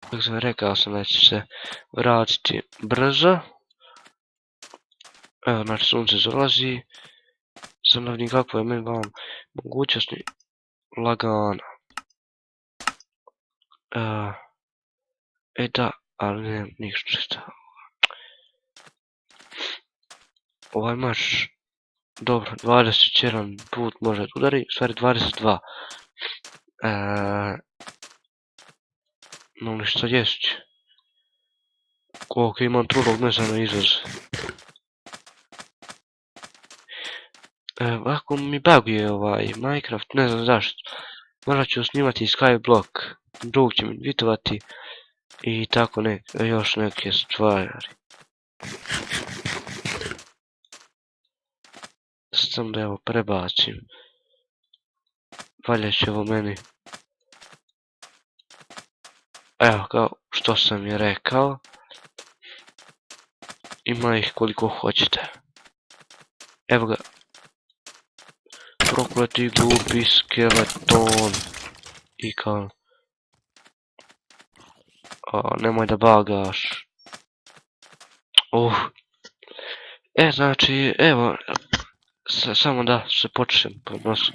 Kako sam rekao sam da će se vratiti brzo. Evo, znači sunce zalazi. Sam da vidim kako je meni vam mogućnosti lagano. Da, ali ne ništa. Ovaj mač, dobro, 21 put može udari, u stvari 22. No ništa jest. Koliko imam trulog mesa na izvoz. Ovako mi buguje ovaj Minecraft, ne znam zašto. Možda ću snimati Skyblock, drug će mi editovati i tako još neke stvari. Sam da evo prebacim. Valja će ovo meni. Evo kao što sam je rekao. Ima ih koliko hoćete. Evo ga. Prokleti glupi skeleton. I kao. Nemoj da bagaš. Znači, evo. Samo da se počnem po nosu.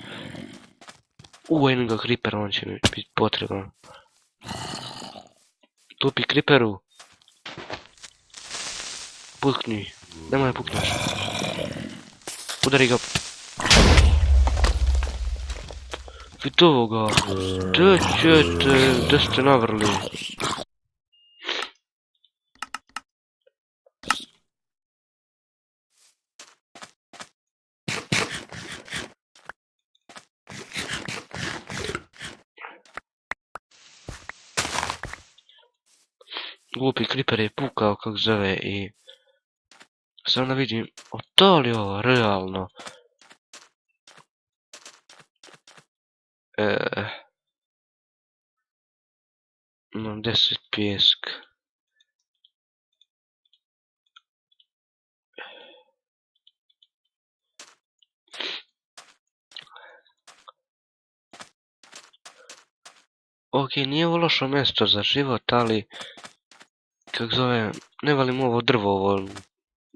Jednog ga creepera, on će mi biti potreban. Tupi creeperu. Pukni. Nemoj da pukneš. Udari ga. Vitovo ga. Gdje ste navrli? Glupi creeper je pukao kako zove i... Samo da vidim, to li ovo realno? Imam 10 pijeska. Ok, nije ovo lošo mjesto za život, ali... Kako zove, ne valim ovo drvo, ovo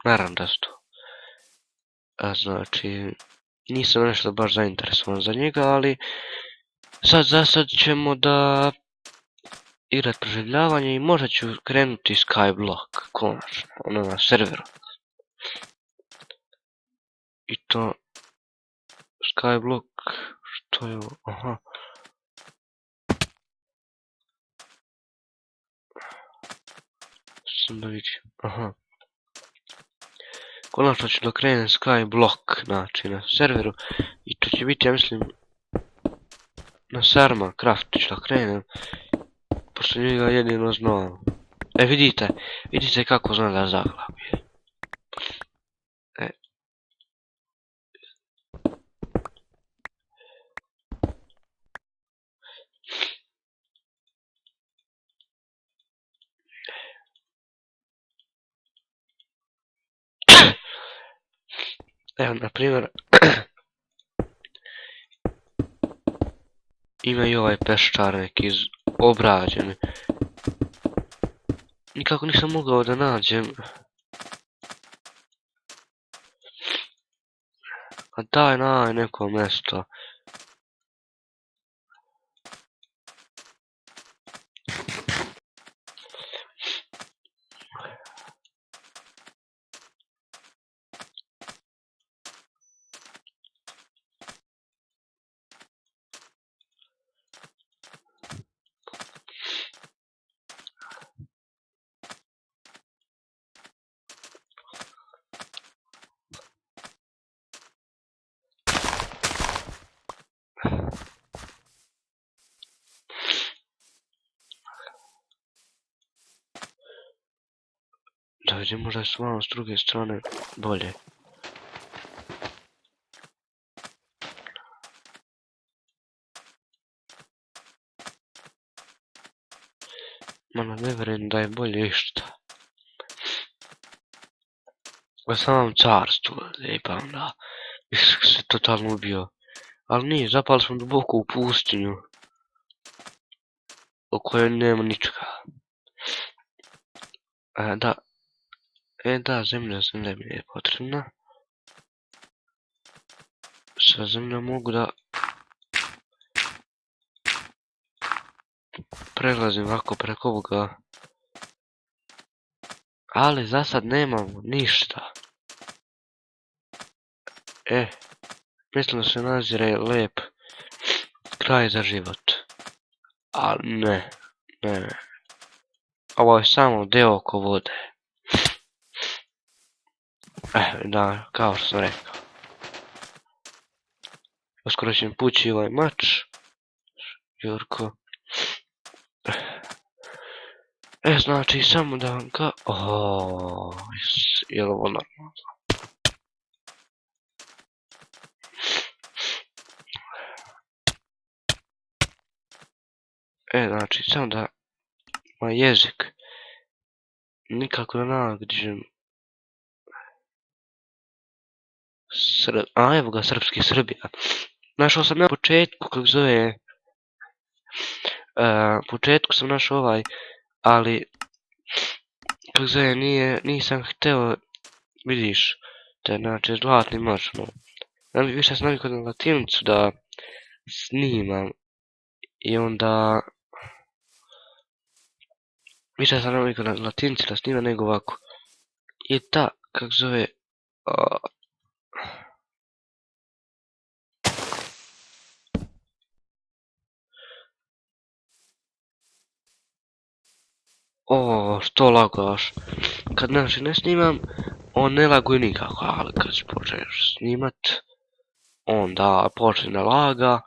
narandasto. Znači, nisam nešto baš zainteresovan za njega, ali... Za sad ćemo da... igrat preživljavanje i možda ću krenuti Skyblock, konačno, ono na serveru. I to... Skyblock, što je ovo, aha. Sam da vidim, aha. Konačno ću da krenem Skyblock, znači na serveru. I to će biti, ja mislim, na Sarma Craft ću da krenem. Pošto njega jedino znam. Vidite kako zna da zaglavuje. Evo, na primjer, ima i ovaj peščar neki obrađen. Nikako nisam mogao da nađem. A daj neko mjesto. Da vidim, možda je s malo s druge strane bolje. Mana ne vjerujem da je bolje išta. U samom carstvu, lijepa onda. Mislim se totalno ubio. Ali nije, zapali smo duboko u pustinju. U kojoj nema ničega. Da. Da, zemlja mi je potrebna. Sa zemljom mogu da prelazim ovako preko ovoga. Ali za sad nemamo ništa. Mislim da se nazire lep kraj za život. Ali ne. Ovo je samo deo oko vode. Da, kao što sam rekao. Uskoro ćem pući ovaj mač. Jurko. Znači samo da vam ga... je li ovo normalno? Znači samo da... moj jezik... nikako da nađem... evo ga, srpski Srbija. Našao sam ja početku, kako zove... početku sam našao ovaj... ali... kako zove, nisam hteo... vidiš... znači, zlatni mač, no. Više sam navikao na latinicu da... snimam. I onda... više sam navikao na latinici da snimam nego ovako. I da, kako zove... što lagaš. Kad znači ne snimam, on ne laguje nikako, ali kad počneš snimat, onda počne da laga.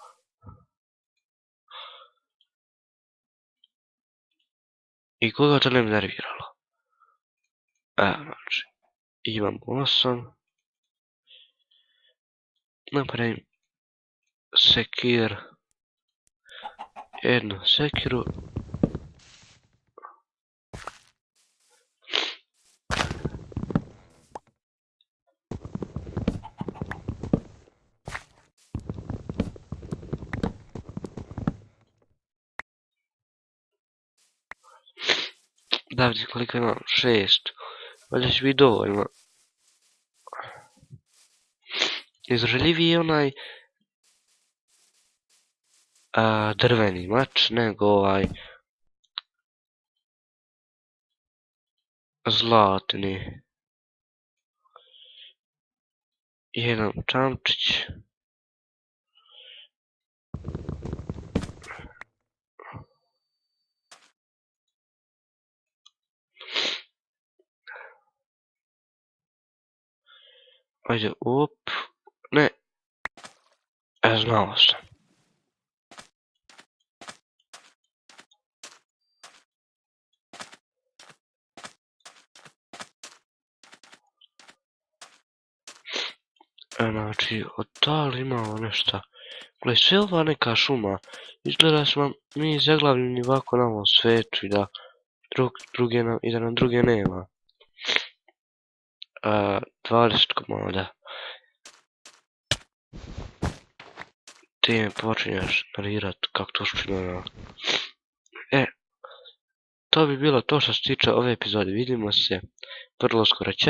I koga to ne bi nerviralo. Znači, imam 8. Napravim sekir. Jednu sekiru. Da vidim koliko imam, 6. Valjda će biti dovoljno. Izraželjiviji je onaj drveni mač nego ovaj zlatni. Jedan čamčić. Ajde, ne. Znao sam. Znači, da li imamo nešto? Gle, sve ova neka šuma. Izgleda smo mi zaglavljeni ovako na ovom svetu i da nam druge nema. 20 komada. Ti me počinješ narirat kako to špinora. To bi bilo to što se tiče ove epizode. Vidimo se vrlo skoro. Ćao.